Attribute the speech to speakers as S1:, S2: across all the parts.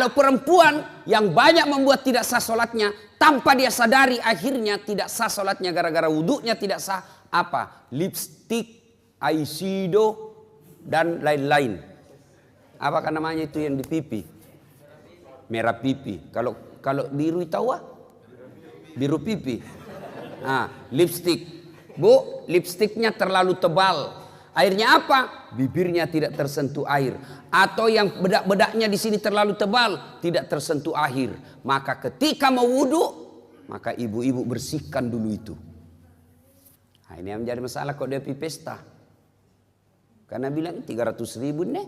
S1: Kalau perempuan yang banyak membuat tidak sah sholatnya, tanpa dia sadari akhirnya tidak sah sholatnya gara-gara wudhunya tidak sah. Apa? Lipstick, eyeshadow, dan lain-lain. Apakah namanya itu yang di pipi? Merah pipi. Kalau biru tahu ah? Biru pipi. Nah, lipstick. Bu, lipstiknya terlalu tebal. Akhirnya apa? Bibirnya tidak tersentuh air. Atau yang bedak-bedaknya di sini terlalu tebal, tidak tersentuh air. Maka ketika mau wudhu, maka ibu-ibu bersihkan dulu itu. Nah, ini yang menjadi masalah kalau dia pergi pesta. Karena bilang 300.000 nih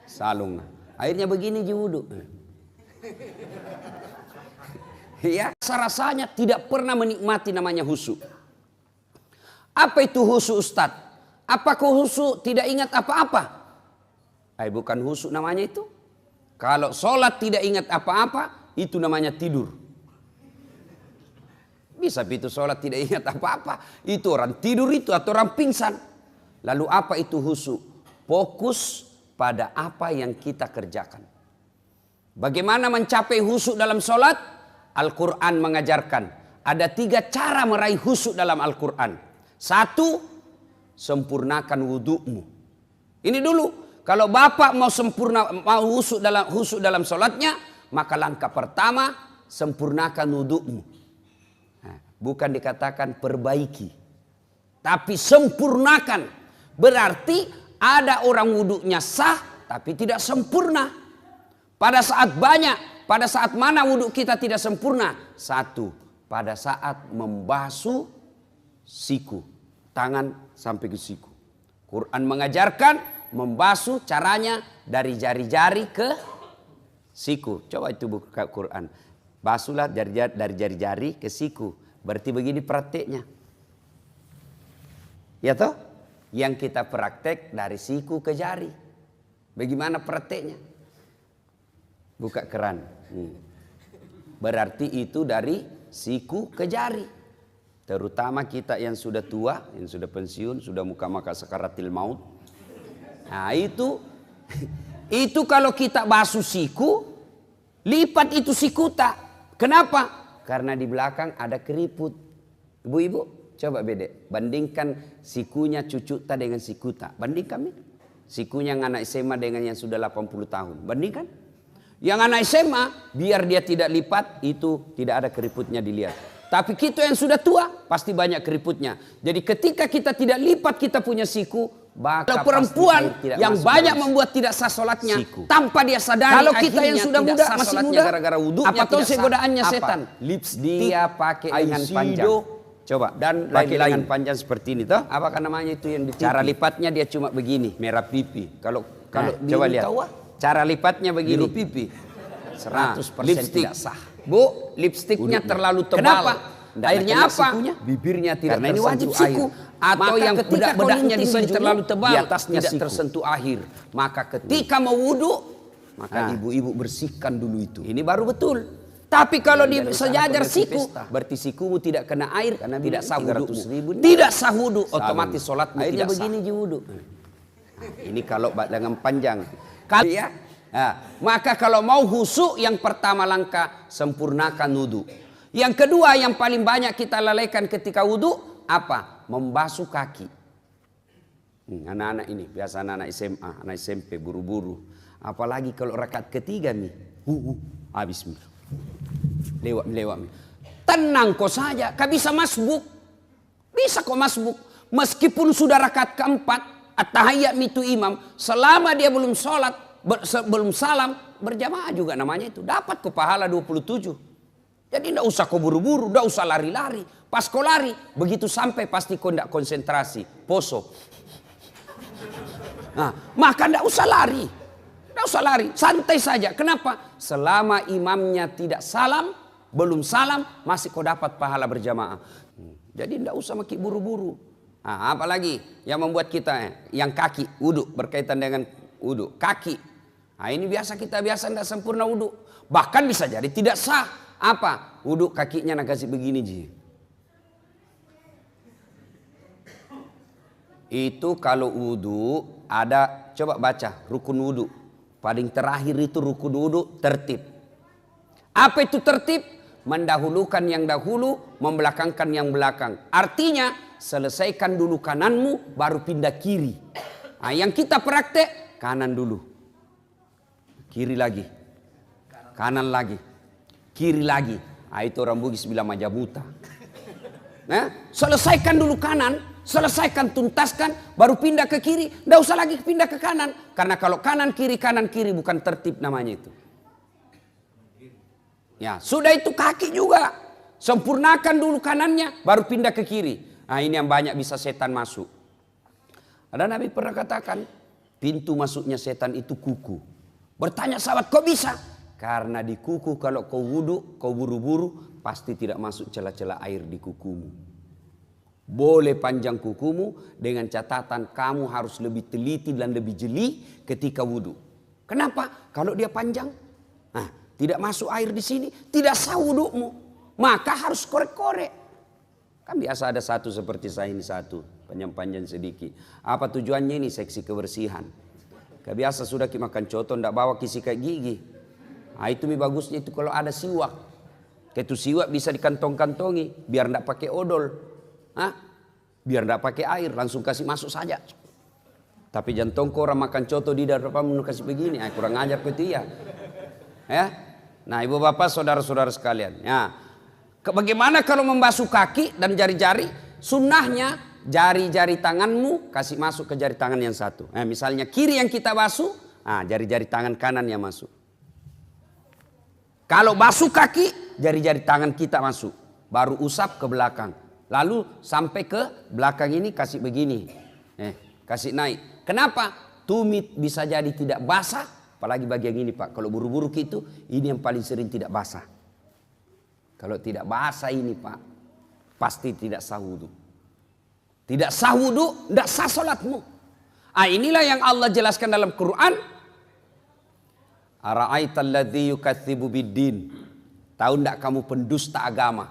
S1: salung. Akhirnya begini ji wudhu. Ya, rasanya tidak pernah menikmati namanya husu. Apa itu husu, Ustadz? Apakah husu tidak ingat apa-apa? Bukan husu namanya itu. Kalau sholat tidak ingat apa-apa, itu namanya tidur. Bisa itu sholat tidak ingat apa-apa. Itu orang tidur itu atau orang pingsan. Lalu apa itu husu? Fokus pada apa yang kita kerjakan. Bagaimana mencapai husu dalam sholat? Al-Quran mengajarkan. Ada 3 cara meraih husu dalam Al-Quran. 1, sempurnakan wudhumu. Ini dulu. Kalau bapak mau husu dalam sholatnya, maka langkah pertama sempurnakan wudhumu. Nah, bukan dikatakan perbaiki, tapi sempurnakan. Berarti ada orang wudhunya sah, tapi tidak sempurna. Pada saat mana wudhu kita tidak sempurna? 1, pada saat membasuh siku. Tangan sampai ke siku. Quran mengajarkan membasuh caranya dari jari-jari ke siku. Coba itu buka Quran. Basuhlah dari jari-jari ke siku. Berarti begini prakteknya. Ya toh? Yang kita praktek dari siku ke jari. Bagaimana prakteknya? Buka keran. Berarti itu dari siku ke jari. Terutama kita yang sudah tua, yang sudah pensiun, sudah muka-maka sakaratil maut. Nah itu kalau kita basuh siku, lipat itu sikuta. Kenapa? Karena di belakang ada keriput. Ibu-ibu, coba bandingkan sikunya cucuta dengan sikuta. Bandingkan nih. Sikunya yang anak SMA dengan yang sudah 80 tahun. Bandingkan. Yang anak SMA, biar dia tidak lipat, itu tidak ada keriputnya dilihat. Tapi kita yang sudah tua pasti banyak keriputnya. Jadi ketika kita tidak lipat kita punya siku, kalau perempuan yang banyak membuat tidak sah sholatnya tanpa dia sadari. Kalau kita yang sudah muda masih muda, gara-gara wudhunya apa tuh godaannya setan? Lips dia pakai lengan panjang. Coba dan pakai lengan panjang seperti ini toh. Apakah namanya itu yang cara lipatnya dia cuma begini, merah pipi. Kalau coba lihat. Cara lipatnya begini. Biru pipi. 100% tidak sah. Bu, lipstiknya terlalu tebal. Kenapa? Akhirnya apa? Bibirnya tidak. Karena ini wajib siku. Atau yang bedak-bedaknya di sini terlalu tebal, di atasnya tidak tersentuh air. Maka ketika mau wudhu, maka ibu-ibu bersihkan dulu itu. Ini baru betul. Tapi kalau di sejajar siku, berarti sikumu tidak kena air, karena tidak sah wudhu. Tidak sah wudhu, otomatis sholatmu tidak sah. Begini wudhu. Ini kalau dengan panjang. Ya. Nah, maka kalau mau husu, yang pertama langkah sempurnakan wudhu. Yang kedua yang paling banyak kita lalaikan ketika wudhu apa? Membasuh kaki. Anak-anak ini biasa anak SMA, anak SMP buru-buru. Apalagi kalau rakaat ketiga nih, habis lewat. Tenang kok saja, kau bisa masbuk, bisa kok masbuk. Meskipun sudah rakaat keempat, at-tahiyyat itu imam, selama dia belum sholat. Belum salam berjamaah juga namanya itu dapat kok pahala 27. Jadi tidak usah kau buru-buru, tidak usah lari-lari. Pas kau lari begitu sampai pasti kau tidak konsentrasi, poso. Nah, maka tidak usah lari, santai saja. Kenapa? Selama imamnya tidak salam, belum salam masih kau dapat pahala berjamaah. Jadi tidak usah makin buru-buru. Nah, apalagi yang membuat kita yang kaki wudhu berkaitan dengan wudhu kaki. Nah ini kita biasa tidak sempurna wudhu. Bahkan bisa jadi tidak sah. Apa? Wudhu kakinya nak kasih begini ji. Itu kalau wudhu ada, coba baca rukun wudhu. Paling terakhir itu ruku duduk tertib. Apa itu tertib? Mendahulukan yang dahulu, membelakangkan yang belakang. Artinya selesaikan dulu kananmu baru pindah kiri. Nah, yang kita praktek kanan dulu. Kiri lagi. Kanan lagi. Kiri lagi. Nah, itu orang Bugis bilang majamuta. Nah, selesaikan dulu kanan, selesaikan tuntaskan, baru pindah ke kiri. Tidak usah lagi pindah ke kanan. Karena kalau kanan kiri bukan tertib namanya itu. Ya, sudah itu kaki juga. Sempurnakan dulu kanannya, baru pindah ke kiri. Nah, ini yang banyak bisa setan masuk. Ada Nabi pernah katakan, pintu masuknya setan itu kuku. Bertanya sahabat, kok bisa? Karena di kuku kalau kau wudhu, kau buru-buru, pasti tidak masuk celah-celah air di kukumu. Boleh panjang kukumu, dengan catatan kamu harus lebih teliti dan lebih jeli ketika wudhu. Kenapa? Kalau dia panjang, nah, tidak masuk air di sini, tidak sah wudhumu. Maka harus korek-korek. Kan biasa ada satu seperti saya ini satu, panjang-panjang sedikit. Apa tujuannya ini? Seksi kebersihan. Kebiasa sudah kita makan coto, tidak bawa sikat gigi. Nah, itu bagusnya itu kalau ada siwak. Itu siwak bisa dikantong-kantongi, biar tidak pakai odol. Hah? Biar tidak pakai air, langsung kasih masuk saja. Tapi jantung orang makan coto di depan kasih begini, kurang ajar itu ya. Ya. Nah, ibu bapak, saudara-saudara sekalian. Ya. Bagaimana kalau membasuh kaki dan jari-jari? Sunnahnya jari-jari tanganmu kasih masuk ke jari tangan yang satu. Nah, misalnya kiri yang kita basuh, nah, jari-jari tangan kanan yang masuk. Kalau basuh kaki, jari-jari tangan kita masuk. Baru usap ke belakang. Lalu sampai ke belakang ini kasih begini. Kasih naik. Kenapa? Tumit bisa jadi tidak basah. Apalagi bagian ini Pak. Kalau buru-buru gitu, ini yang paling sering tidak basah. Kalau tidak basah ini Pak, pasti tidak sah wudu. Tidak sah wudu, tidak sah salatmu. Ah, inilah yang Allah jelaskan dalam Quran. Ara'aital ladzi yukatsibu biddin. Tahu enggak kamu pendusta agama?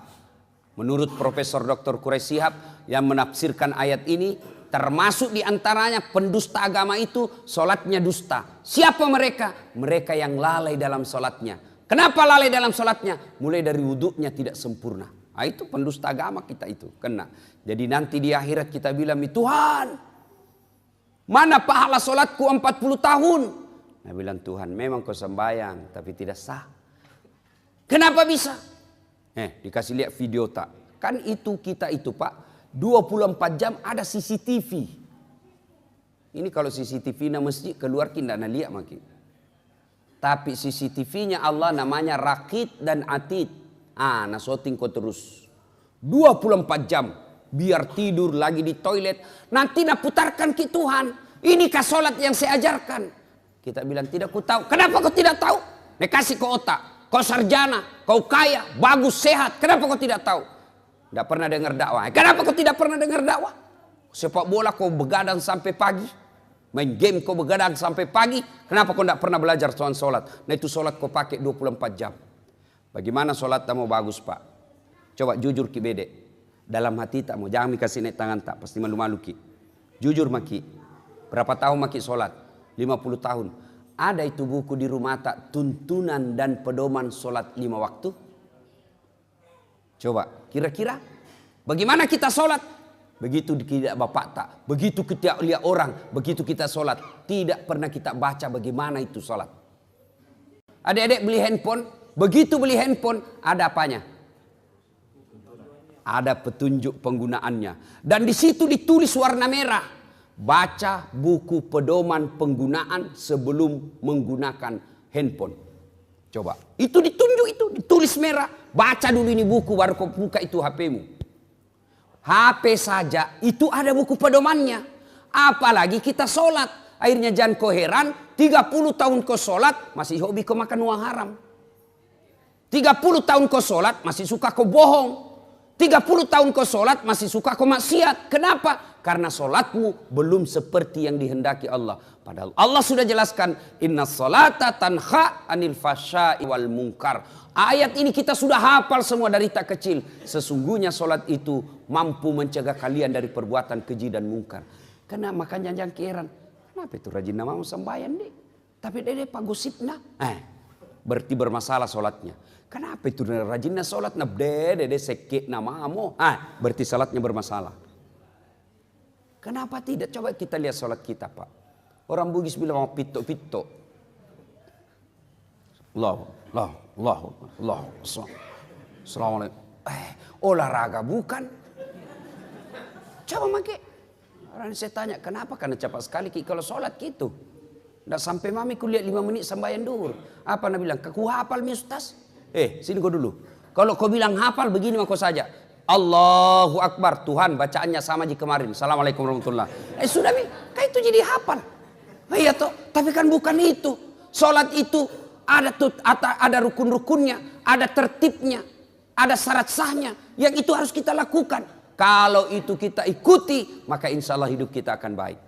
S1: Menurut Profesor Dr. Quraisy Shihab yang menafsirkan ayat ini, termasuk diantaranya pendusta agama itu solatnya dusta. Siapa mereka? Mereka yang lalai dalam solatnya. Kenapa lalai dalam solatnya? Mulai dari wudhunya tidak sempurna. Nah, itu pendusta agama kita itu kena. Jadi nanti di akhirat kita bilang, Tuhan, mana pahala solatku 40 tahun? Nah, bilang, Tuhan memang kau sembahyang tapi tidak sah. Kenapa bisa? Dikasih lihat video tak? Kan itu kita itu Pak, 24 jam ada CCTV. Ini kalau CCTV na masjid keluar kita nak lihat makin. Tapi CCTV-nya Allah namanya Raqib dan Atid. Nah syuting kau terus 24 jam. Biar tidur lagi di toilet. Nanti nak putarkan ke Tuhan. Inikah solat yang saya ajarkan? Kita bilang tidak ku tahu. Kenapa kau tidak tahu? Kasih kau otak. Kau sarjana, kau kaya, bagus, sehat. Kenapa kau tidak tahu? Tidak pernah dengar dakwah. Kenapa kau tidak pernah dengar dakwah? Sepak bola kau begadang sampai pagi. Main game kau begadang sampai pagi. Kenapa kau tidak pernah belajar soal solat? Nah itu solat kau pakai 24 jam. Bagaimana solat kamu bagus Pak? Coba jujur ki bede. Dalam hati tak mau. Jangan kasih naik tangan tak. Pasti malu-malu ki. Jujur maki. Berapa tahun maki solat? 50 tahun. Ada itu buku di rumah tak, tuntunan dan pedoman solat 5 waktu? Coba, kira-kira bagaimana kita solat? Begitu tidak bapak tak, begitu kita lihat orang, begitu kita solat. Tidak pernah kita baca bagaimana itu solat. Adik-adik beli handphone, begitu beli handphone, ada apanya? Ada petunjuk penggunaannya. Dan di situ ditulis warna merah. Baca buku pedoman penggunaan sebelum menggunakan handphone. Coba. Itu ditunjuk itu. Ditulis merah. Baca dulu ini buku baru kau buka itu HP-mu. HP saja itu ada buku pedomannya. Apalagi kita sholat. Akhirnya jangan kau heran. 30 tahun kau sholat masih hobi kau makan uang haram. 30 tahun kau sholat masih suka kau bohong. 30 tahun kau sholat masih suka kau maksiat. Kenapa? Karena sholatmu belum seperti yang dihendaki Allah. Padahal Allah sudah jelaskan. Inna sholata tanha anil fasya'i wal munkar. Ayat ini kita sudah hafal semua dari tak kecil. Sesungguhnya sholat itu mampu mencegah kalian dari perbuatan keji dan mungkar. Karena makanya jangan keheran. Kenapa itu rajin namamu sembahyang deh? Tapi dede pak gosipna, berarti bermasalah sholatnya. Kenapa itu rajinnya sholat na dede sekit namamu? Berarti sholatnya bermasalah. Kenapa tidak? Coba kita lihat sholat kita pak. Orang Bugis bilang mau pito. Allah. Assalamualaikum. Olahraga bukan? Coba make. Orang saya tanya, kenapa? Karena cepat sekali kalau sholat gitu. Nggak sampai mami kulihat 5 menit sembahyang duhur. Apa Nabi bilang? Kau hafal mi Ustaz? Sini kau dulu. Kalau kau bilang hafal begini mah kau saja. Allahu Akbar. Tuhan bacaannya sama di kemarin. Assalamualaikum warahmatullahi. Sudah mi. Kayak itu jadi hafal. Iya toh. Tapi kan bukan itu. Sholat itu ada rukun-rukunnya. Ada tertibnya. Ada syarat sahnya. Yang itu harus kita lakukan. Kalau itu kita ikuti, maka insya Allah hidup kita akan baik.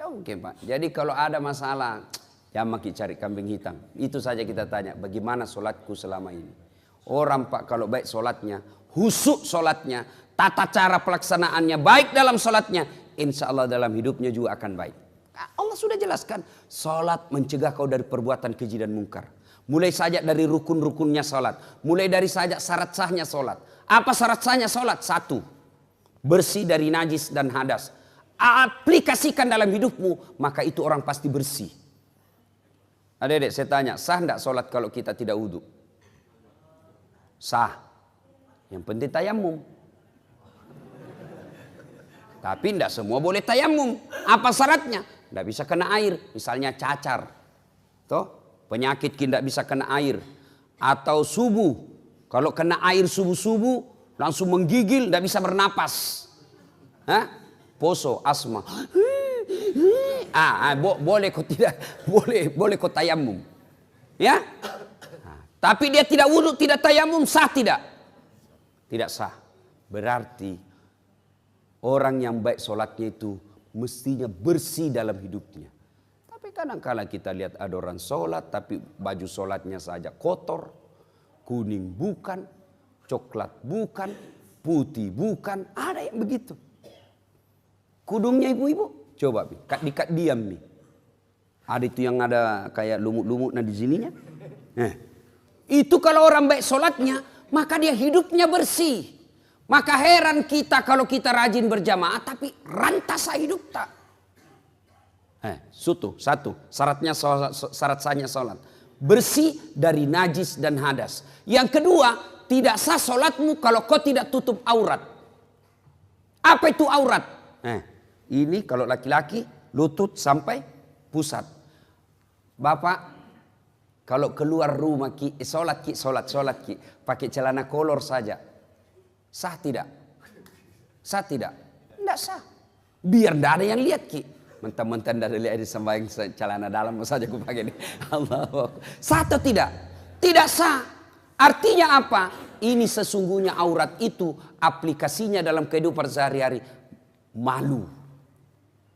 S1: Oke Pak. Jadi kalau ada masalah, jangan cari kambing hitam. Itu saja kita tanya, bagaimana sholatku selama ini. Orang Pak kalau baik sholatnya, husuk sholatnya, tata cara pelaksanaannya baik dalam sholatnya, insya Allah dalam hidupnya juga akan baik. Allah sudah jelaskan, sholat mencegah kau dari perbuatan keji dan mungkar. Mulai saja dari rukun-rukunnya sholat. Mulai dari saja syarat sahnya sholat. Apa syarat sahnya sholat? 1. Bersih dari najis dan hadas. Aplikasikan dalam hidupmu, maka itu orang pasti bersih. Adik-adik saya tanya, sah enggak sholat kalau kita tidak wudhu? Sah. Yang penting tayamum. Tapi enggak semua boleh tayamum. Apa syaratnya? Enggak bisa kena air. Misalnya cacar. Toh? Penyakit tidak bisa kena air. Atau subuh. Kalau kena air subuh-subuh langsung menggigil, tidak bisa bernapas. Poso, asma. Boleh kok tidak, boleh kok tayamum. Ya? Tapi dia tidak wudhu, tidak tayamum, sah tidak? Tidak sah. Berarti orang yang baik sholatnya itu mestinya bersih dalam hidupnya. Tapi kadang-kadang kita lihat ada orang sholat tapi baju sholatnya saja kotor. Kuning bukan, coklat bukan, putih bukan, ada yang begitu. Kudungnya ibu-ibu, coba dikat diam nih. Ada itu yang ada kayak lumut-lumut di sininya. Itu kalau orang baik sholatnya, maka dia hidupnya bersih. Maka heran kita kalau kita rajin berjamaah, tapi rantasa hidup tak. Satu, syarat sahnya sholat. Bersih dari najis dan hadas. Yang kedua, tidak sah sholatmu kalau kau tidak tutup aurat. Apa itu aurat? Ini kalau laki-laki lutut sampai pusat. Bapak, kalau keluar rumah sholat pakai celana kolor saja. Sah tidak? Sah tidak? Tidak sah. Biar tidak ada yang lihat mentang-mentang dari lihat sembahyang celana dalam saja aku pakai ini. Allah. Sah atau tidak? Tidak sah. Artinya apa? Ini sesungguhnya aurat itu aplikasinya dalam kehidupan sehari-hari. Malu.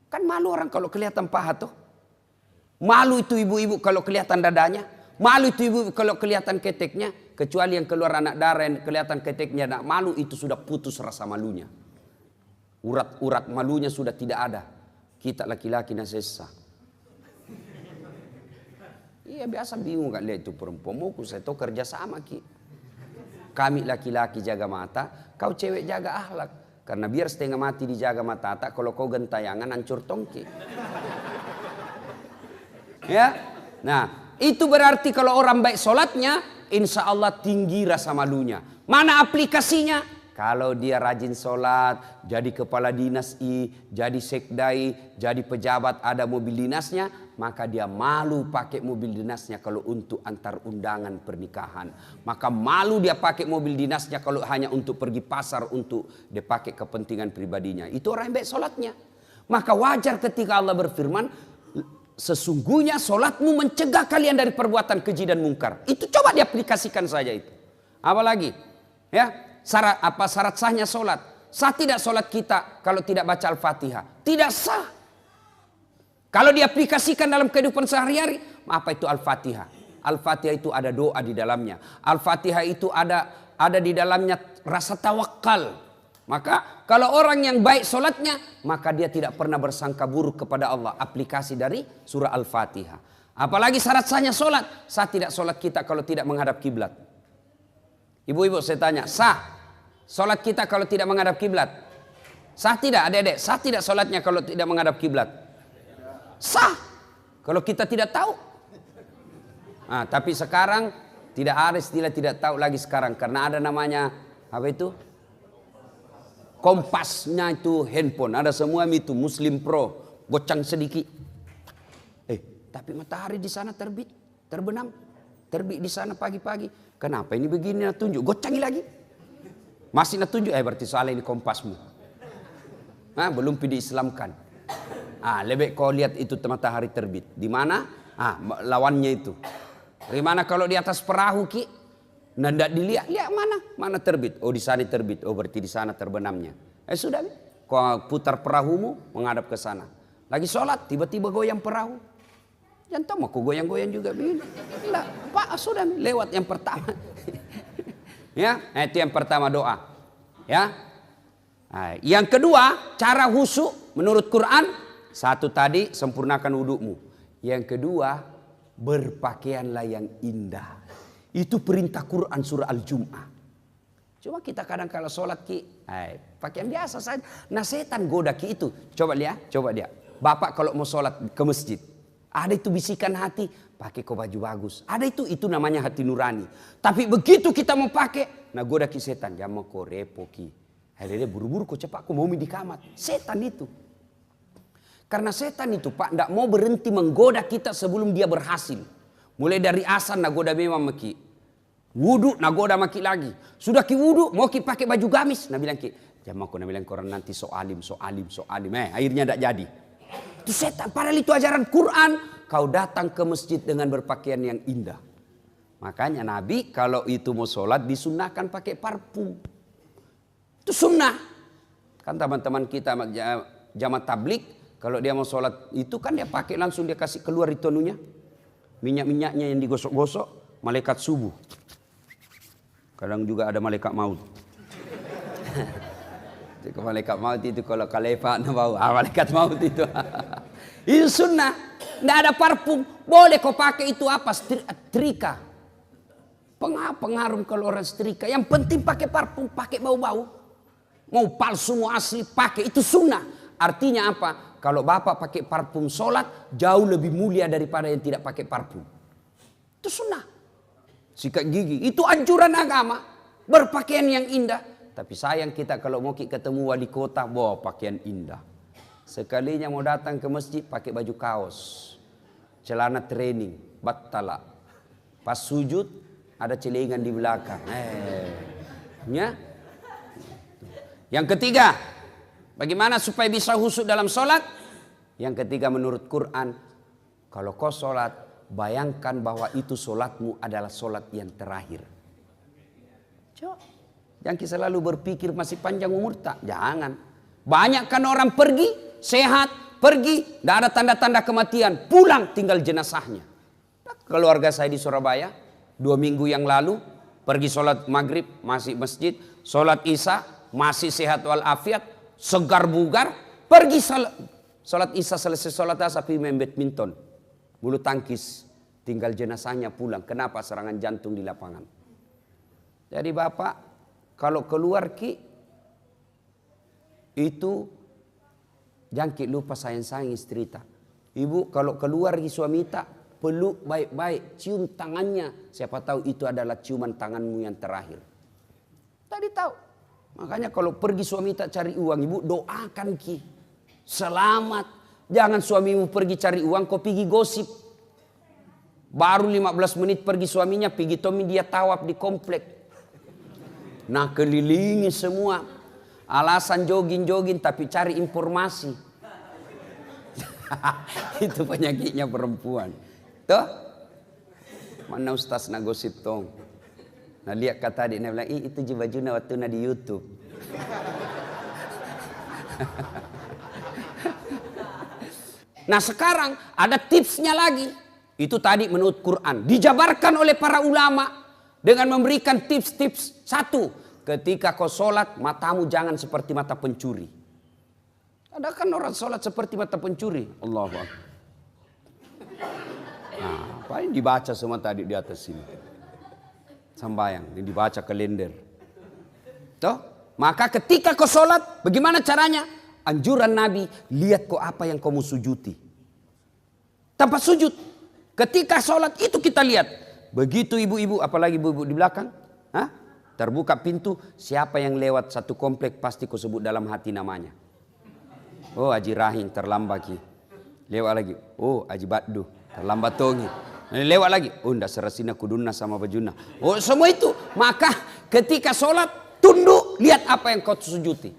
S1: Kan malu orang kalau kelihatan paha tuh. Malu itu ibu-ibu kalau kelihatan dadanya. Malu itu ibu kalau kelihatan keteknya. Kecuali yang keluar anak darah yang kelihatan keteknya. Nah, malu itu sudah putus rasa malunya. Urat-urat malunya sudah tidak ada. Kita laki-laki nasesa. Iya biasa bingung kan lihat itu perempuan. Saya tahu kerja sama Kami laki-laki jaga mata, kau cewek jaga akhlak. Karena biar setengah mati dijaga mata tak, kalau kau gentayangan hancur tongki. Ya, nah itu berarti kalau orang baik sholatnya, insya Allah tinggi rasa malunya. Mana aplikasinya? Kalau dia rajin sholat, jadi kepala dinas jadi sekdai, jadi pejabat ada mobil dinasnya, maka dia malu pakai mobil dinasnya kalau untuk antar undangan pernikahan. Maka malu dia pakai mobil dinasnya kalau hanya untuk pergi pasar untuk dia pakai kepentingan pribadinya. Itu orang yang baik sholatnya. Maka wajar ketika Allah berfirman, sesungguhnya sholatmu mencegah kalian dari perbuatan keji dan mungkar. Itu coba diaplikasikan saja itu. Apalagi, ya. Syarat sahnya sholat. Sah tidak sholat kita kalau tidak baca Al-Fatihah? Tidak sah. Kalau diaplikasikan dalam kehidupan sehari-hari, apa itu Al-Fatihah? Al-Fatihah itu ada doa di dalamnya. Al-Fatihah itu ada di dalamnya rasa tawakal. Maka kalau orang yang baik sholatnya, maka dia tidak pernah bersangka buruk kepada Allah. Aplikasi dari surah Al-Fatihah. Apalagi syarat sahnya sholat. Sah tidak sholat kita kalau tidak menghadap kiblat? Ibu-ibu saya tanya, sah sholat kita kalau tidak menghadap kiblat? Sah tidak adik-adik? Sah tidak sholatnya kalau tidak menghadap kiblat? Sah. Kalau kita tidak tahu. Nah, tapi sekarang tidak ada istilah tidak tahu lagi sekarang. Karena ada namanya, apa itu? Kompasnya itu handphone. Ada semua itu, Muslim Pro. Gocang sedikit. Tapi matahari di sana terbit, terbenam. Terbit di sana pagi-pagi. Kenapa ini begini? Nak tunjuk. Gocangi lagi. Masih nak tunjuk. Berarti salah ini kompasmu. Belum diislamkan. Lebih kau lihat itu matahari terbit. Di mana? Lawannya itu. Di mana kalau di atas perahu ki? Nah, tidak dilihat. Lihat mana? Mana terbit? Oh, di sana terbit. Oh, berarti di sana terbenamnya. Sudah. Kau putar perahumu menghadap ke sana. Lagi sholat, tiba-tiba goyang perahu. Jangan tahu mau goyang-goyang juga begini. Lah, Pak, sudah lewat yang pertama. Ya, itu yang pertama doa. Ya. Yang kedua, cara khusyuk menurut Quran, satu tadi sempurnakan wudukmu. Yang kedua, berpakaianlah yang indah. Itu perintah Quran surah Al-Jum'ah. Cuma kita kadang kalau sholat ki, pakaian biasa saja. Nah setan goda ki itu. Coba lihat. Bapak kalau mau sholat ke masjid, ada itu bisikan hati, pakai kau baju bagus. Ada itu namanya hati nurani. Tapi begitu kita mau pakai, nah goda ki setan. Jangan mau kau repo ki. Akhirnya buru-buru kau cepat, kau mau di kamar. Setan itu. Karena setan itu Pak, tidak mau berhenti menggoda kita sebelum dia berhasil. Mulai dari asan nagoda memang maki. Wudu nagoda maki lagi. Sudah ki wudu, mau ki pakai baju gamis. Nah bilang ki, jangan aku bilang koran nanti soalim. Akhirnya tidak jadi. Itu setan, padahal itu ajaran Quran. Kau datang ke masjid dengan berpakaian yang indah. Makanya Nabi kalau itu mau sholat disunahkan pakai parfum. Itu sunnah. Kan teman-teman kita jamaah tablik. Kalau dia mau sholat itu kan dia pakai langsung dia kasih keluar itu anunya. Minyak-minyaknya yang digosok-gosok. Malaikat subuh. Kadang juga ada malaikat maut. Malaikat maut itu kalau kalefa bau. Malaikat maut itu. Itu sunnah. Tidak ada parfum. Boleh kau pakai itu apa? Setrika. Pengaruh kalau orang setrika. Yang penting pakai parfum. Pakai bau-bau. Mau palsu mau asli pakai. Itu sunnah. Artinya apa? Kalau bapak pakai parfum sholat, jauh lebih mulia daripada yang tidak pakai parfum. Itu sunnah. Sikat gigi, itu anjuran agama. Berpakaian yang indah. Tapi sayang kita kalau mau ketemu wali kota, bawa pakaian indah. Sekalinya mau datang ke masjid, pakai baju kaos. Celana training, battala. Pas sujud, ada celengan di belakang. Ya. Yang ketiga, bagaimana supaya bisa khusyuk dalam sholat? Yang ketiga menurut Quran, kalau kau sholat, bayangkan bahwa itu sholatmu adalah sholat yang terakhir. Coba. Jangan kita selalu berpikir masih panjang umur tak. Jangan. Banyak kan orang pergi, sehat, pergi, tidak ada tanda-tanda kematian. Pulang tinggal jenazahnya. Keluarga saya di Surabaya, 2 minggu yang lalu, pergi sholat maghrib, masih masjid. Sholat isya, masih sehat walafiat. Segar bugar, pergi sholat isya selesai sholat asar pergi main badminton, bulu tangkis, tinggal jenazahnya pulang. Kenapa? Serangan jantung di lapangan. Jadi bapak kalau keluar ki itu jangan lupa sayang-sayang istri tak. Ibu kalau keluar ki suami tak peluk baik-baik, cium tangannya. Siapa tahu itu adalah ciuman tanganmu yang terakhir. Tadi tahu. Makanya kalau pergi suami tak cari uang, ibu doakan ki. Selamat. Jangan suamimu pergi cari uang, kau pergi gosip. Baru 15 menit pergi suaminya, pergi Tommy dia tawaf di komplek. Nah kelilingi semua. Alasan jogging-jogging tapi cari informasi. Itu penyakitnya perempuan. Tuh. Mana Ustaz nak gosip tong. Nah lihat kata adik, dia bilang, itu baju waktu na di YouTube. Nah sekarang ada tipsnya lagi. Itu tadi menurut Quran. Dijabarkan oleh para ulama dengan memberikan tips-tips. 1. ketika kau sholat, matamu jangan seperti mata pencuri. Ada kan orang sholat seperti mata pencuri. Allahu Akbar. Nah, apa yang dibaca semua tadi di atas sini? Sembayang, yang dibaca kalender. Toh? Maka ketika kau sholat, bagaimana caranya? Anjuran Nabi, lihat kau apa yang kau mau sujuti. Tanpa sujud. Ketika sholat itu kita lihat. Begitu ibu-ibu, apalagi ibu-ibu di belakang. Terbuka pintu, siapa yang lewat satu komplek pasti kau sebut dalam hati namanya. Oh Haji Rahim terlambat ki. Lewat lagi. Oh Haji Baddu terlambat tongi. Lewat lagi. Oh ndak serasina kuduna sama bajuna. Oh semua itu. Maka ketika sholat tunduk lihat apa yang kau sujuti.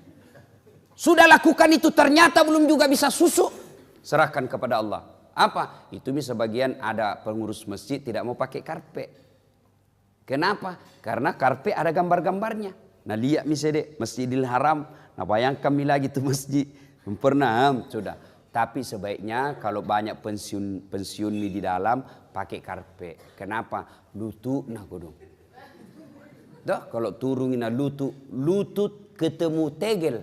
S1: Sudah lakukan itu ternyata belum juga bisa susuk. Serahkan kepada Allah. Apa? Itu sebagian ada pengurus masjid tidak mau pakai karpet. Kenapa? Karena karpet ada gambar-gambarnya. Nah lihat misalnya Masjidil Haram. Nah bayangkan lagi tuh masjid. Pernah sudah. Tapi sebaiknya kalau banyak pensiun di dalam pakai karpet. Kenapa? Lutut nah kodong. Dah kalau turun na lutut ketemu tegel.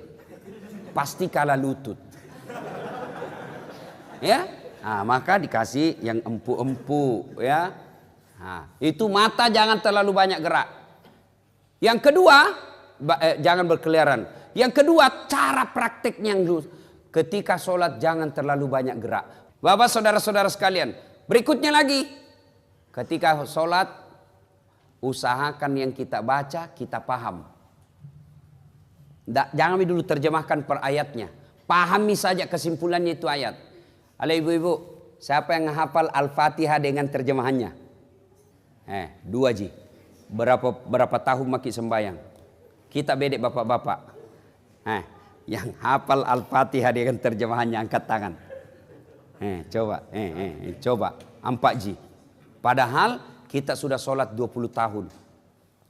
S1: Pasti kalah lutut. Ya? Nah, maka dikasih yang empuk-empuk ya. Nah, itu mata jangan terlalu banyak gerak. Yang kedua, jangan berkeliaran. Yang kedua, cara prakteknya yang ketika sholat jangan terlalu banyak gerak. Bapak saudara-saudara sekalian, berikutnya lagi. Ketika sholat, usahakan yang kita baca, kita paham. Jangan dulu terjemahkan per ayatnya. Pahami saja kesimpulannya itu ayat. Halo ibu-ibu, siapa yang hafal Al-Fatihah dengan terjemahannya? 2 ji. Berapa tahun maki sembayang? Kita bedek bapak-bapak. Yang hafal Al-Fatihah dengan terjemahannya angkat tangan. Coba 4 ji. Padahal kita sudah sholat 20 tahun.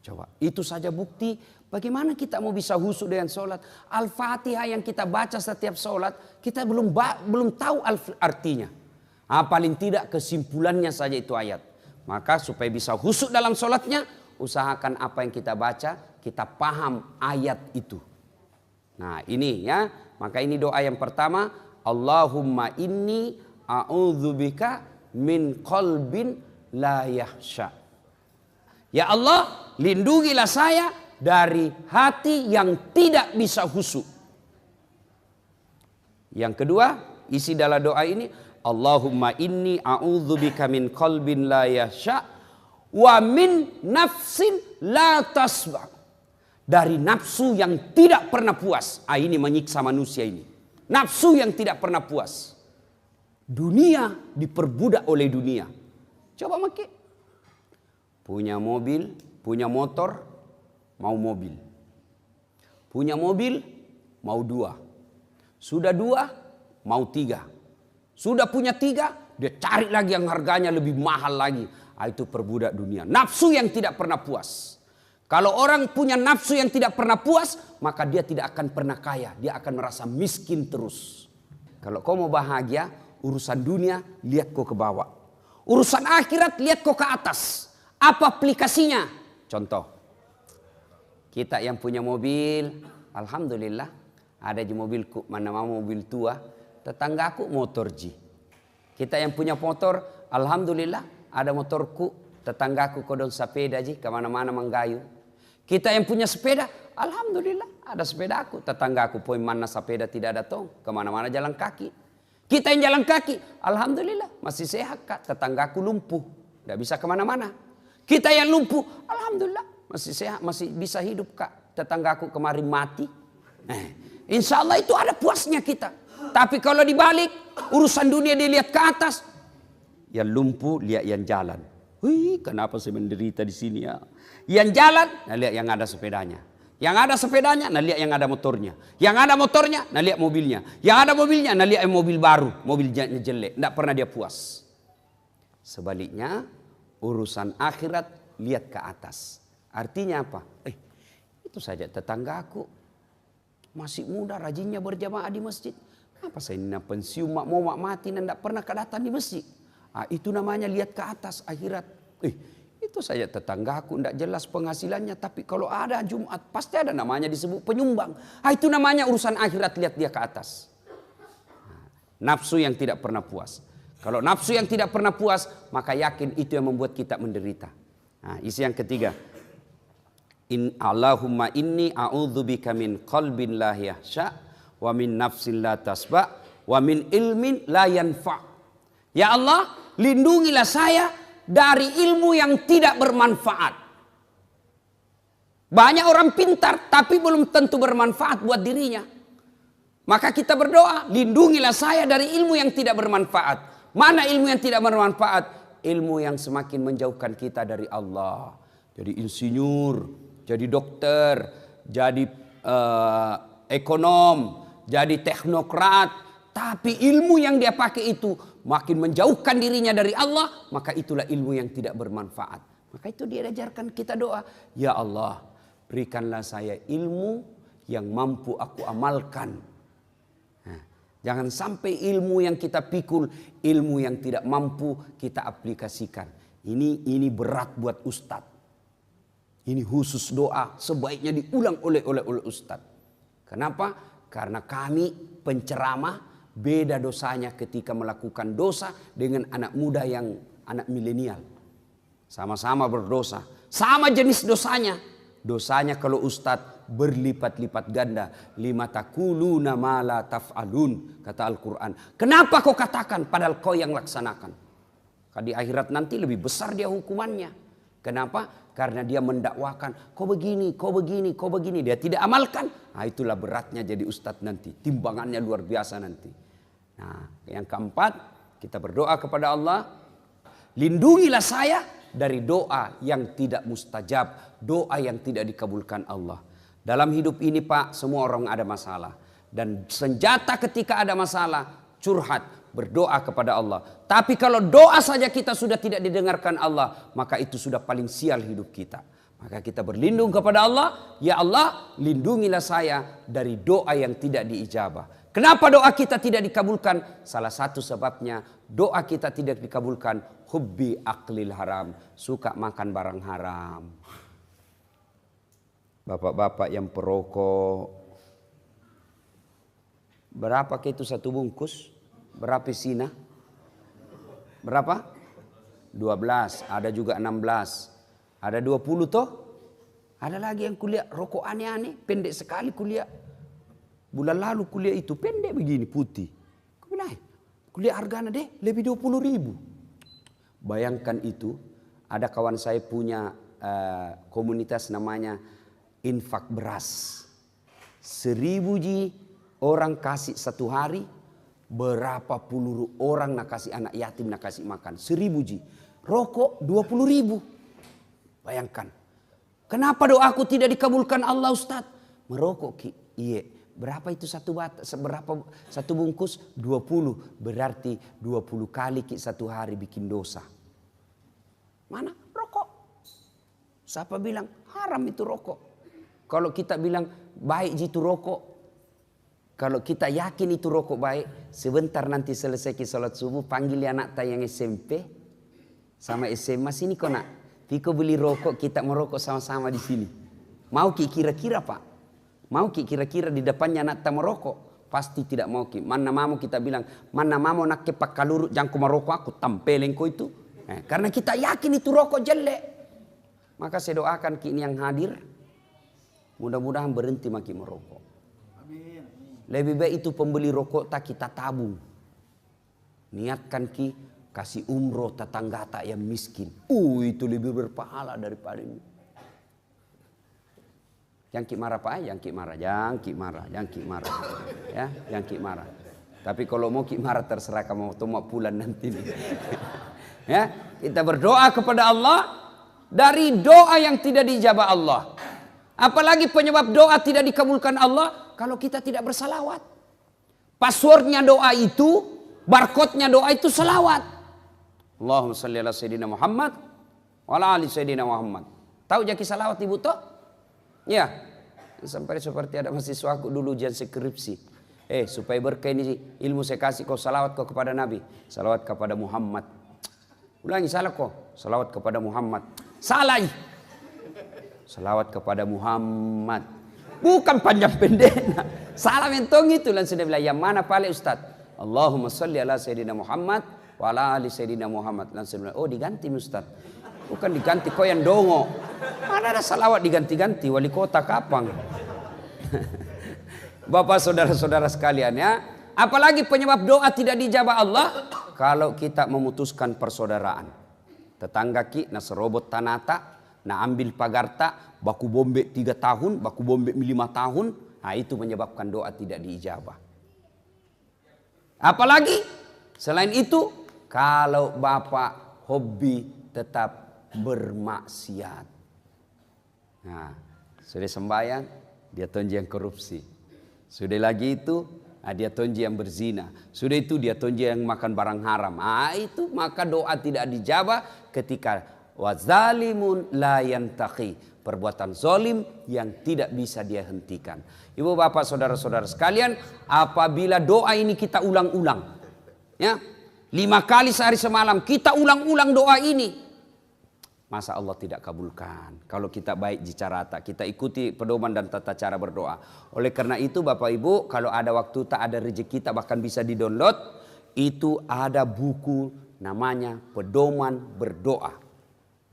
S1: Coba, itu saja bukti bagaimana kita mau bisa khusyuk dengan sholat. Al-Fatihah yang kita baca setiap sholat, kita belum tahu artinya. Paling tidak kesimpulannya saja itu ayat. Maka supaya bisa khusyuk dalam sholatnya, usahakan apa yang kita baca, kita paham ayat itu. Nah ini ya, maka ini doa yang pertama. Allahumma inni a'udzubika min qalbin la yahsha. Ya Allah, lindungilah saya dari hati yang tidak bisa khusyuk. Yang kedua, isi dalam doa ini, Allahumma inni a'udzubika min qalbin la yahsha wa min nafsin la tasba. Dari nafsu yang tidak pernah puas. Ini menyiksa manusia ini. Nafsu yang tidak pernah puas. Dunia diperbudak oleh dunia. Coba maki. Punya mobil, punya motor, mau mobil. Punya mobil, mau 2. Sudah 2, mau 3. Sudah punya 3, dia cari lagi yang harganya lebih mahal lagi. Itu perbudak dunia. Nafsu yang tidak pernah puas. Kalau orang punya nafsu yang tidak pernah puas, maka dia tidak akan pernah kaya. Dia akan merasa miskin terus. Kalau kau mau bahagia, urusan dunia, lihat kau ke bawah. Urusan akhirat, lihat kau ke atas. Apa aplikasinya? Contoh. Kita yang punya mobil, alhamdulillah. Ada di mobilku, mana mau mobil tua. Tetanggaku motor ji. Kita yang punya motor, alhamdulillah ada motorku. Tetanggaku kodong sepeda ji, kemana-mana menggayu. Kita yang punya sepeda, alhamdulillah ada sepedaku. Tetanggaku poin mana sepeda tidak ada tong, kemana-mana jalan kaki. Kita yang jalan kaki, alhamdulillah masih sehat kak. Tetanggaku lumpuh, tidak bisa kemana-mana. Kita yang lumpuh, alhamdulillah masih sehat, masih bisa hidup kak. Tetanggaku kemarin mati. Insya Allah itu ada puasnya kita. Tapi kalau dibalik, urusan dunia dilihat ke atas. Yang lumpuh lihat yang jalan. Wih, kenapa saya menderita di sini ya? Yang jalan, nah lihat yang ada sepedanya. Yang ada sepedanya, nah lihat yang ada motornya. Yang ada motornya, nah lihat mobilnya. Yang ada mobilnya, nah lihat mobil baru. Mobilnya jelek, tidak pernah dia puas. Sebaliknya, urusan akhirat lihat ke atas. Artinya apa? Itu saja tetanggaku masih muda, rajinnya berjamaah di masjid. Apa saya ini pensiun mau mati dan tidak pernah kedatang di masjid? Itu namanya lihat ke atas akhirat. Itu Tentu saja tetanggaku tidak jelas penghasilannya, tapi kalau ada Jumat pasti ada namanya disebut penyumbang. Itu namanya urusan akhirat, lihat dia ke atas. Nafsu yang tidak pernah puas. Kalau nafsu yang tidak pernah puas, maka yakin itu yang membuat kita menderita. Isi yang ketiga. Allahumma inni a'udzubika min qalbin la yahsha wa min nafsin la tasba wa min ilmin la yanfa. Ya Allah, lindungilah saya dari ilmu yang tidak bermanfaat. Banyak orang pintar tapi belum tentu bermanfaat buat dirinya. Maka kita berdoa, lindungilah saya dari ilmu yang tidak bermanfaat. Mana ilmu yang tidak bermanfaat? Ilmu yang semakin menjauhkan kita dari Allah. Jadi insinyur, jadi dokter, jadi ekonom, jadi teknokrat. Tapi ilmu yang dia pakai itu makin menjauhkan dirinya dari Allah, maka itulah ilmu yang tidak bermanfaat. Maka itu dia ajarkan kita doa, ya Allah, berikanlah saya ilmu yang mampu aku amalkan. Jangan sampai ilmu yang kita pikul, ilmu yang tidak mampu kita aplikasikan. Ini berat buat ustadz. Ini khusus doa, sebaiknya diulang oleh ustadz. Kenapa? Karena kami penceramah beda dosanya ketika melakukan dosa dengan anak muda yang anak milenial. Sama-sama berdosa, sama jenis dosanya. Dosanya kalau ustadz berlipat-lipat ganda. Lima takuluna ma la taf'alun, kata Al-Quran. Kenapa kau katakan padahal kau yang laksanakan? Di akhirat nanti lebih besar dia hukumannya. Kenapa? Karena dia mendakwakan, kau begini, kau begini, kau begini. Dia tidak amalkan. Itulah beratnya jadi ustadz nanti. Timbangannya luar biasa nanti. Yang keempat, kita berdoa kepada Allah. Lindungilah saya dari doa yang tidak mustajab. Doa yang tidak dikabulkan Allah. Dalam hidup ini Pak, semua orang ada masalah. Dan senjata ketika ada masalah, curhat, berdoa kepada Allah. Tapi kalau doa saja kita sudah tidak didengarkan Allah, maka itu sudah paling sial hidup kita. Maka kita berlindung kepada Allah. Ya Allah, lindungilah saya dari doa yang tidak diijabah. Kenapa doa kita tidak dikabulkan? Salah satu sebabnya doa kita tidak dikabulkan, hubbi aklil haram, suka makan barang haram. Bapak-bapak yang perokok, berapa ke itu satu bungkus? Berapa sina? Berapa? 12, ada juga 16, ada 20 toh? Ada lagi yang kuliah rokok aneh-aneh, pendek sekali kuliah. Bulan lalu kuliah itu pendek begini, putih. Kuliah harganya deh lebih 20.000. Bayangkan itu, ada kawan saya punya komunitas namanya infak beras. 1.000 ji orang kasih satu hari, berapa puluh orang nak kasih anak yatim nak kasih makan. 1.000 ji. Rokok 20.000. Bayangkan. Kenapa doaku tidak dikabulkan Allah Ustaz? Merokok ki. Iya. Berapa itu satu bungkus? 20. Berarti 20 kali ki satu hari bikin dosa. Mana? Rokok. Siapa bilang haram itu rokok? Kalau kita bilang baik itu rokok. Kalau kita yakin itu rokok baik. Sebentar nanti selesai ki salat subuh. Panggil anak tayang SMP. Sama SMA sini kau nak. Piko beli rokok, kita merokok sama-sama di sini. Mau ki kira-kira Pak? Mau ki kira-kira di depannya anak tak merokok? Pasti tidak mau ki. Mana mau kita bilang, mana mau nak kepak kalurut jangko merokok aku tampelin kau itu. Karena kita yakin itu rokok jelek. Maka saya doakan ki ini yang hadir. Mudah-mudahan berhenti maki merokok. Amin. Lebih baik itu pembeli rokok tak kita tabung. Niatkan ki kasih umroh tetangga tak yang miskin. Itu lebih berpahala daripada ini. Yang ki marah Pak, yang ki marah, yang ki marah, yang ki marah. Ya, yang ki marah. Tapi kalau mau ki marah terserah kamu mau pulang nanti nih. Ya, kita berdoa kepada Allah dari doa yang tidak dijabah Allah. Apalagi penyebab doa tidak dikabulkan Allah kalau kita tidak bersalawat. Passwordnya doa itu, barcode-nya doa itu salawat. Allahumma salli ala sayyidina Muhammad wa ala ali sayyidina Muhammad. Tahu jaki salawat Ibu toh? Ya. Sampai seperti ada mahasiswaku dulu ujian skripsi. Supaya berkah ini ilmu saya kasih kau salawat kau kepada Nabi. Salawat kepada Muhammad. Ulangi salah kau. Salawat kepada Muhammad. Salah. Salawat kepada Muhammad. Bukan panjang pendek. Salah mentong itu. Langsung dia bilang, yang mana paling Ustaz? Allahumma salli ala Sayyidina Muhammad wa ala ali Sayyidina Muhammad. Langsung dia bilang, oh diganti Ustaz. Bukan diganti kau yang dongo. Mana ada salawat diganti-ganti, wali kota kapan? Bapak saudara-saudara sekalian ya. Apalagi penyebab doa tidak dijabah Allah. Kalau kita memutuskan persaudaraan. Tetangga ki na serobot tanata, na ambil pagarta, baku bombe 3 tahun, baku bombe 5 tahun. Nah itu menyebabkan doa tidak diijabah. Apalagi selain itu, kalau bapak hobi tetap bermaksiat. Nah, sudah sembahyang, dia tonji yang korupsi. Sudah lagi itu, dia tonji yang berzina. Sudah itu dia tonji yang makan barang haram. Itu maka doa tidak dijabah ketika wazalimun la yantaqi. Perbuatan zalim yang tidak bisa dia hentikan. Ibu bapak saudara-saudara sekalian, apabila doa ini kita ulang-ulang. Ya, 5 kali sehari semalam kita ulang-ulang doa ini. Masa Allah tidak kabulkan. Kalau kita baik jicarata, kita ikuti pedoman dan tata cara berdoa. Oleh karena itu Bapak Ibu, kalau ada waktu tak ada rezeki kita bahkan bisa di-download. Itu ada buku namanya Pedoman Berdoa.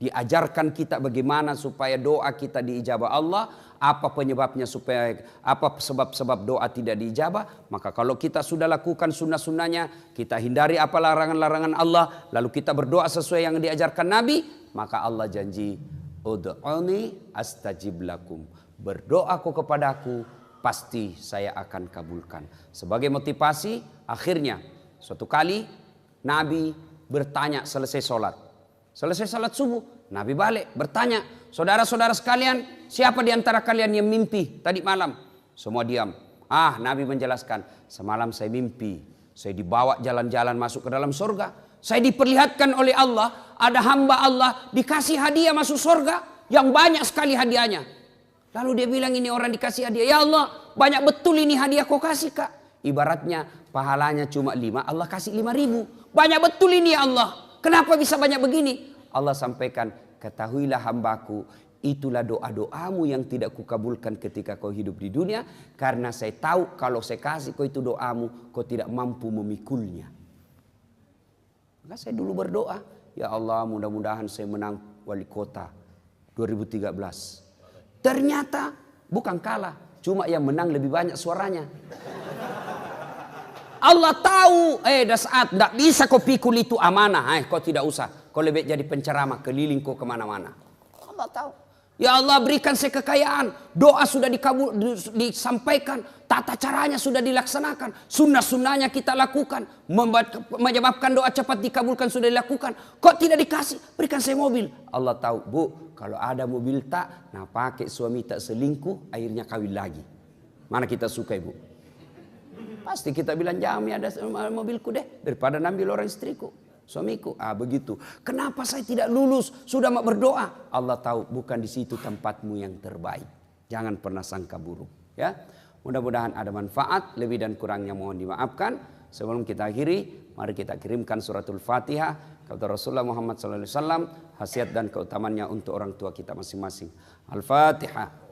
S1: Diajarkan kita bagaimana supaya doa kita diijabah Allah. Apa penyebabnya supaya, apa sebab-sebab doa tidak diijabah. Maka kalau kita sudah lakukan sunnah-sunnahnya, kita hindari apa larangan-larangan Allah, lalu kita berdoa sesuai yang diajarkan Nabi, maka Allah janji, ud'uni astajib lakum. Berdoaku kepadaku, pasti saya akan kabulkan. Sebagai motivasi, akhirnya suatu kali Nabi bertanya selesai sholat. Selesai salat subuh, Nabi balik bertanya, saudara-saudara sekalian, siapa di antara kalian yang mimpi tadi malam? Semua diam. Nabi menjelaskan, semalam saya mimpi, saya dibawa jalan-jalan masuk ke dalam surga. Saya diperlihatkan oleh Allah, ada hamba Allah dikasih hadiah masuk surga yang banyak sekali hadiahnya. Lalu dia bilang, ini orang dikasih hadiah, ya Allah, banyak betul ini hadiah kau kasih Kak. Ibaratnya pahalanya cuma 5, Allah kasih 5.000. Banyak betul ini ya Allah. Kenapa bisa banyak begini? Allah sampaikan, ketahuilah hambaku, itulah doa-doamu yang tidak kukabulkan ketika kau hidup di dunia. Karena saya tahu kalau saya kasih kau itu doamu, kau tidak mampu memikulnya. Maka saya dulu berdoa, ya Allah mudah-mudahan saya menang wali kota 2013. Ternyata bukan kalah, cuma yang menang lebih banyak suaranya. Allah tahu, dah saat tidak bisa kau pikul itu amanah, kau tidak usah. Kau lebih jadi penceramah, keliling kau kemana-mana. Allah tahu. Ya Allah berikan saya kekayaan. Doa sudah disampaikan. Tata caranya sudah dilaksanakan. Sunnah-sunnahnya kita lakukan. Menyebabkan doa cepat dikabulkan sudah dilakukan. Kok tidak dikasih? Berikan saya mobil. Allah tahu, Bu, kalau ada mobil tak, nah pakai suami tak selingkuh, akhirnya kawin lagi. Mana kita suka Ibu? Pasti kita bilang, Jami ada mobilku deh, daripada ambil orang istriku, suamiku. Begitu. Kenapa saya tidak lulus? Sudah mau berdoa. Allah tahu bukan di situ tempatmu yang terbaik. Jangan pernah sangka buruk. Ya, mudah-mudahan ada manfaat. Lebih dan kurangnya mohon dimaafkan. Sebelum kita akhiri, mari kita kirimkan suratul Fatihah kepada Rasulullah Muhammad SAW. Khasiat dan keutamannya untuk orang tua kita masing-masing. Al-Fatihah.